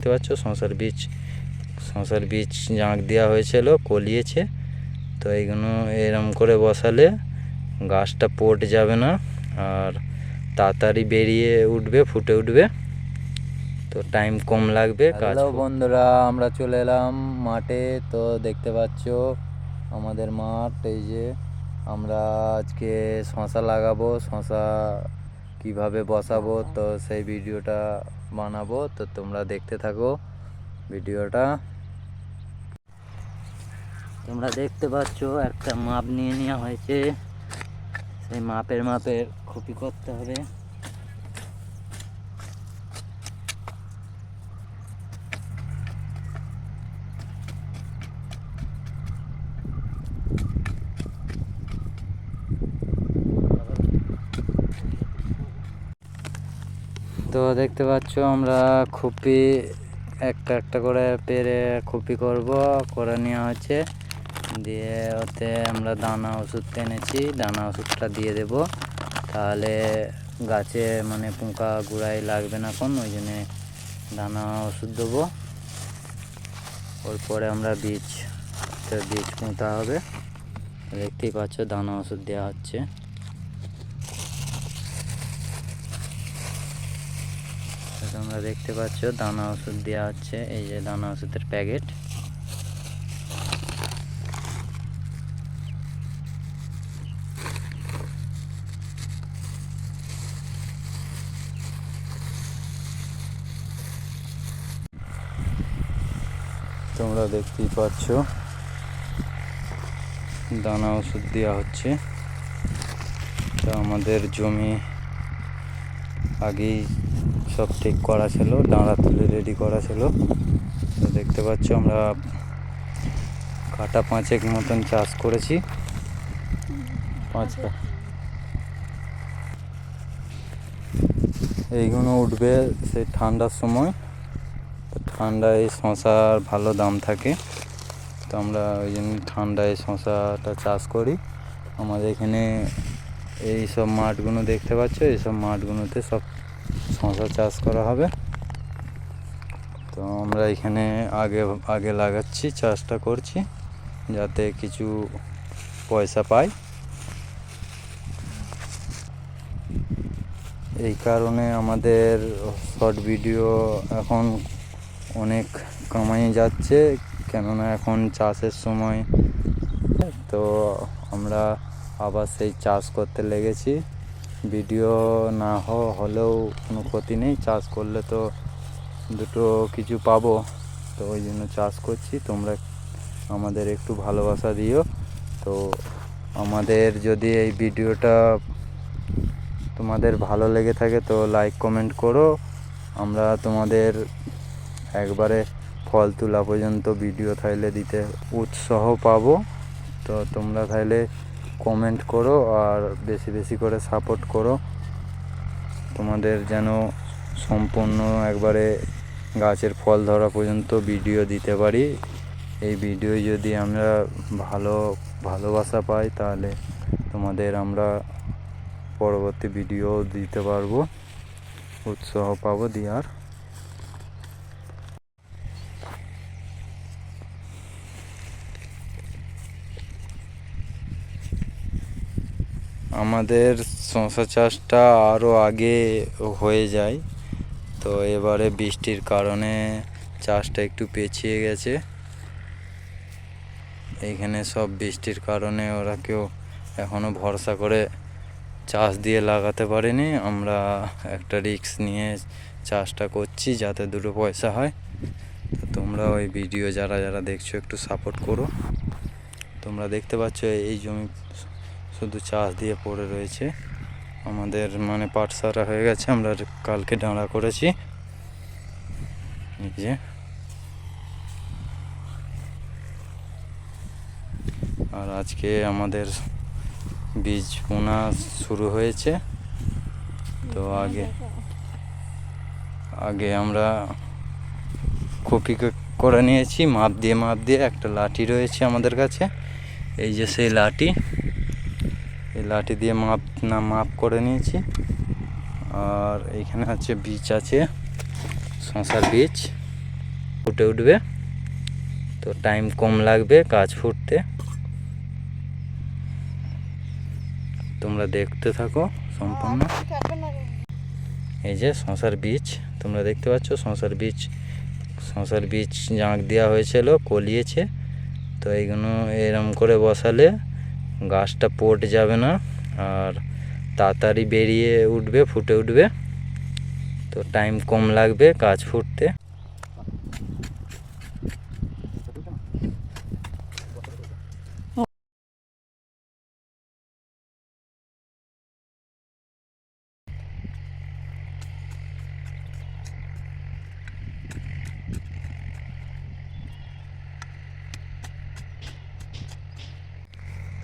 দেখতে পাচ্ছ শশার বীজ জাঁক দেওয়া হয়েছিল, কলিয়েছে। তো এইগুলো এরম করে বসালে গাছটা পড়ে যাবে না আর তাড়াতাড়ি বেরিয়ে উঠবে, ফুটে উঠবে, তো টাইম কম লাগবে। হ্যালো বন্ধুরা, আমরা চলে এলাম মাঠে। তো দেখতে পাচ্ছ আমাদের মাঠ। এই যে আমরা আজকে শশা লাগাবো, শশা কিভাবে বসাবো তো সেই ভিডিওটা বানাবো। তো তোমরা দেখতে থাকো ভিডিওটা। তোমরা দেখতে পাচ্ছ একটা মাপ নিয়ে নেওয়া হয়েছে, সেই মাপের কপি করতে হবে। তো দেখতে পাচ্ছ আমরা খুপি একটা করে পেরে খুপি করে নেওয়া হচ্ছে, দিয়ে ওতে আমরা দানা ওষুধ এনেছি, দানা ওষুধটা দিয়ে দেব, তাহলে গাছে মানে পোকা গুড়াই লাগবে না কোন, ওই জন্যে দানা ওষুধ দেবো। পরে আমরা বীজ পোঁতা হবে। দেখতেই পাচ্ছ দানা ওষুধ দেওয়া হচ্ছে। তোমরা দেখতে পাচ্ছ দানা ওষুধ দেওয়া হচ্ছে, এই যে দানা ওষুধের প্যাকেট। তোমরা দেখতেই পাচ্ছ দানা ওষুধ দেওয়া হচ্ছে। তো আমাদের জমি আগেই সব ঠিক করা ছিল, ডাঁড়া তুলে রেডি করা ছিল। তো দেখতে পাচ্ছ আমরা কাটা 5 মতন চাষ করেছি, 5 এইগুলো উঠবে সেই ঠান্ডার সময়। তো ঠান্ডায় শশার ভালো দাম থাকে, তো আমরা ওই জন্য ঠান্ডায় শশাটা চাষ করি। আমাদের এখানে এই সব মাঠগুলো দেখতে পাচ্ছ, এইসব মাঠগুলোতে সব শশা চাষ করা হবে। তো আমরা এখানে আগে লাগাচ্ছি, চাষটা করছি যাতে কিছু পয়সা পাই। এই কারণে আমাদের শর্ট ভিডিও এখন অনেক কামাই যাচ্ছে, কেননা এখন চাষের সময়। তো আমরা আবার সেই চাষ করতে লেগেছি। ভিডিও না হলেও কোনো ক্ষতি নেই, চাষ করলে তো দুটো কিছু পাবো, তো ওই জন্য চাষ করছি। তোমরা আমাদের একটু ভালোবাসা দিও। তো আমাদের যদি এই ভিডিওটা তোমাদের ভালো লেগে থাকে তো লাইক কমেন্ট করো। আমরা তোমাদের একবারে ফল তোলা পর্যন্ত ভিডিও তাইলে দিতে উৎসাহ পাবো। তো তোমরা তাইলে কমেন্ট করো আর বেশি করে সাপোর্ট করো, তোমাদের যেন সম্পূর্ণ একবারে গাছের ফল ধরা পর্যন্ত ভিডিও দিতে পারি। এই ভিডিও যদি আমরা ভালোবাসা পাই তাহলে তোমাদের আমরা পরবর্তী ভিডিও দিতে পারবো, উৎসাহ পাবো দেওয়ার। আমাদের শশা চাষটা আরও আগে হয়ে যায়, তো এবারে বৃষ্টির কারণে চাষটা একটু পেছিয়ে গেছে। এইখানে সব বৃষ্টির কারণে ওরা কেউ এখনও ভরসা করে চাষ দিয়ে লাগাতে পারেনি। আমরা একটা রিস্ক নিয়ে চাষটা করছি যাতে দুটো পয়সা হয়। তো তোমরা ওই ভিডিও যারা দেখছো একটু সাপোর্ট করো। তোমরা দেখতে পাচ্ছ এই জমি শুধু চাষ দিয়ে পড়ে রয়েছে, আমাদের মানে পাট সারা হয়ে গেছে। আমরা কালকে ডাঁড়া করেছি, এই যে। আর আজকে আমাদের বীজ বোনা শুরু হয়েছে। তো আগে আমরা কপি করে নিয়েছি মাপ দিয়ে। একটা লাঠি রয়েছে আমাদের কাছে, এই যে সেই লাঠি, এই লাঠি দিয়ে মাপ করে নিয়েছি। আর এইখানে আছে বীজ, আছে শশার বীজ। ফুটে উঠবে, তো টাইম কম লাগবে কাজ ফুটতে। তোমরা দেখতে থাকো সম্পূর্ণ। এই যে শশার বীজ তোমরা দেখতে পাচ্ছ, শশার বীজ জাঁক দেওয়া হয়েছিল, কলিয়েছে। তো এইগুলো এরম করে বসালে গাছটা পড়ে যাবে না আর তাড়াতাড়ি বেরিয়ে উঠবে, ফুটে উঠবে, তো টাইম কম লাগবে কাজ ফুটতে।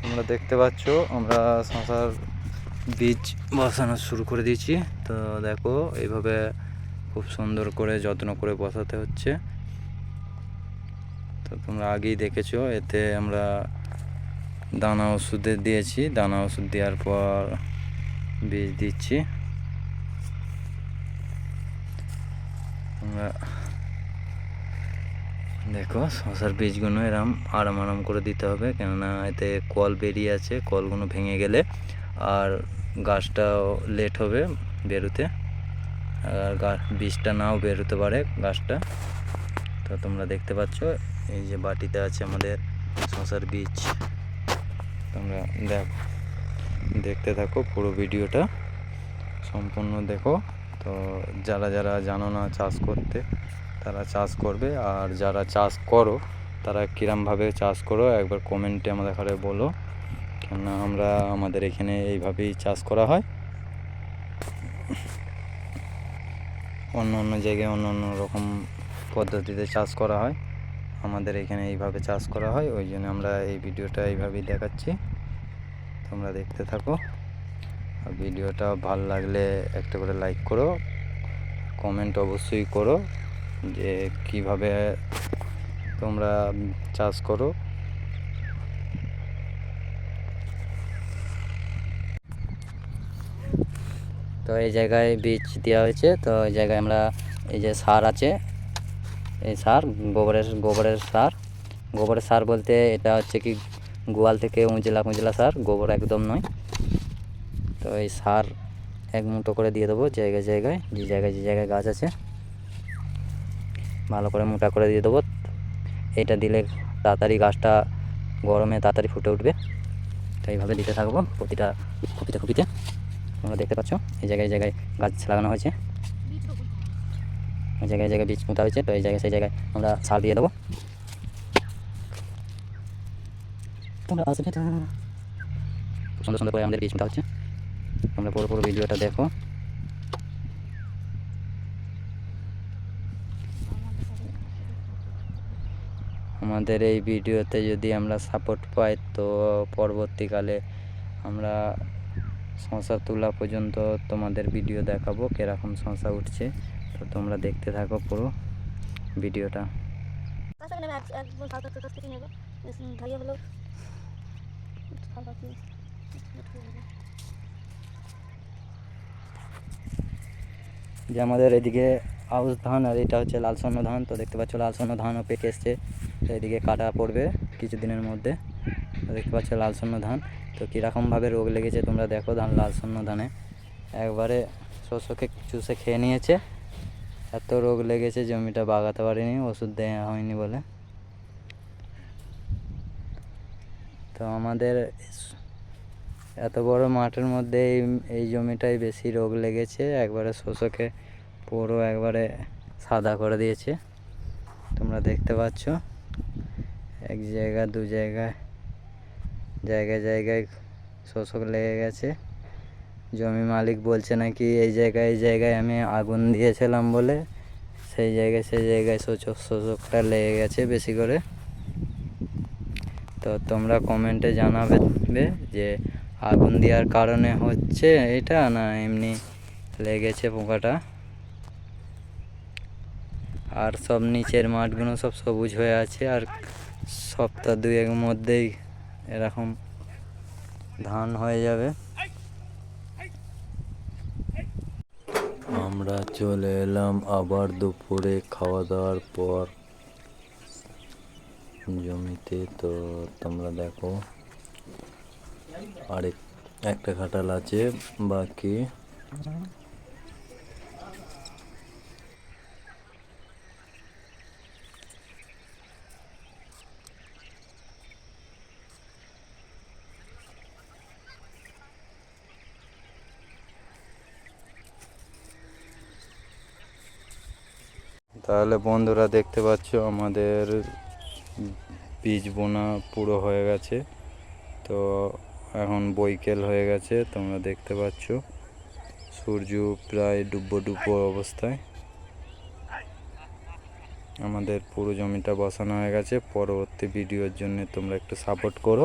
তোমরা দেখতে পাচ্ছ আমরা শশার বীজ বসানো শুরু করে দিয়েছি। তো দেখো এইভাবে খুব সুন্দর করে যত্ন করে বসাতে হচ্ছে। তো তোমরা আগেই দেখেছো, এতে আমরা দানা ওষুধে দিয়েছি, দানা ওষুধ দেওয়ার পর বীজ দিচ্ছি। তোমরা দেখো শশার বীজগুলো এরম আরাম করে দিতে হবে, কেননা এতে কল বেরিয়ে আছে, কলগুলো ভেঙে গেলে আর গাছটাও লেট হবে বেরোতে, আর বীজটা নাও বেরোতে পারে গাছটা। তো তোমরা দেখতে পাচ্ছ এই যে বাটিতে আছে আমাদের শশার বীজ। তোমরা দেখতে থাকো পুরো ভিডিওটা সম্পূর্ণ দেখো। তো যারা জানো না চাষ করতে তারা চাষ করবে, আর যারা চাষ করো তারা কিরমভাবে চাষ করো একবার কমেন্টে আমাদের ঘরে বলো, কেননা আমাদের এখানে এইভাবেই চাষ করা হয়। অন্য জায়গায় অন্য রকম পদ্ধতিতে চাষ করা হয়, আমাদের এখানে এইভাবে চাষ করা হয়, ওই জন্য আমরা এই ভিডিওটা এইভাবেই দেখাচ্ছি। তোমরা দেখতে থাকো, আর ভিডিওটা ভালো লাগলে একটা করে লাইক করো, কমেন্ট অবশ্যই করো যে কিভাবে তোমরা চাষ করো। তো এই জায়গায় বীজ দেওয়া হয়েছে, তো এই জায়গায় আমরা এই যে সার আছে, এই সার গোবরের সার বলতে এটা হচ্ছে কি গোয়াল থেকে উঁচলা সার, গোবর একদম নয়। তো এই সার 1 মুঠো করে দিয়ে দেবো জায়গায় যে জায়গায় গাছ আছে, ভালো করে মোটা করে দিয়ে দেবো। এটা দিলে তাড়াতাড়ি গাছটা গরমে তাড়াতাড়ি ফুটে উঠবে। তো এইভাবে দিতে থাকবো প্রতিটা কপিতে। তোমরা দেখতে পাচ্ছ এই জায়গায় গাছ লাগানো হয়েছে, ওই জায়গায় বীজ পোঁতা হয়েছে। তো এই সেই জায়গায় আমরা সার দিয়ে দেবো। তোমরা সুন্দর করে আমাদের বীজ পোঁতা হচ্ছে, তোমরা পুরো ভিডিওটা দেখো। আমাদের এই ভিডিওতে যদি আমরা সাপোর্ট পাই তো পরবর্তীকালে আমরা শশা তোলা পর্যন্ত তোমাদের ভিডিও দেখাবো কিরকম শশা উঠছে। তো তোমরা দেখতে থাকো পুরো ভিডিওটা। যে আমাদের এদিকে আউশ ধান আর এটা হচ্ছে লাল স্বর্ণ ধান। তো দেখতে পাচ্ছ লাল স্বর্ণ ধানও পেকে এসছে, তো এদিকে কাটা পড়বে কিছুদিনের মধ্যে। তো দেখতে পাচ্ছ লাল স্বর্ণ ধান, তো কীরকমভাবে রোগ লেগেছে তোমরা দেখো। লাল স্বর্ণ ধানে একবারে শস্যকে চুষে খেয়ে নিয়েছে, এত রোগ লেগেছে জমিটা বাগাতে পারিনি, ওষুধ দেওয়া হয়নি বলে। তো আমাদের এত বড় মাঠের মধ্যে এই জমিটাই বেশি রোগ লেগেছে, একবারে শস্যকে পুরো একবারে সাদা করে দিয়েছে। তোমরা দেখতে পাচ্ছ এক জায়গা দু জায়গায় শোষক লেগে গেছে। জমি মালিক বলছে নাকি এই জায়গায় আমি আগুন দিয়েছিলাম বলে সেই জায়গায় শোষকটা লেগে গেছে বেশি করে। তো তোমরা কমেন্টে জানাবে যে আগুন দেওয়ার কারণে হচ্ছে এটা না এমনি লেগেছে পোকাটা। আর সব নিচের মাঠগুলো সব সবুজ হয়ে আছে, আর সপ্তাহ 2-1 মধ্যেই এরকম ধান হয়ে যাবে। আমরা চলে এলাম আবার দুপুরে খাওয়া দাওয়ার পর জমিতে। তো তোমরা দেখো একটা খাটাল আছে বাকি। তাহলে বন্ধুরা দেখতে পাচ্ছ আমাদের বীজ বোনা পুরো হয়ে গেছে। তো এখন বৈকাল হয়ে গেছে, তোমরা দেখতে পাচ্ছ সূর্য প্রায় ডুবো অবস্থায়। আমাদের পুরো জমিটা বসানো হয়ে গেছে। পরবর্তী ভিডিওর জন্য তোমরা একটু সাপোর্ট করো,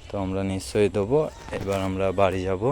তো আমরা নিশ্চয়ই দেবো। এবার আমরা বাড়ি যাব।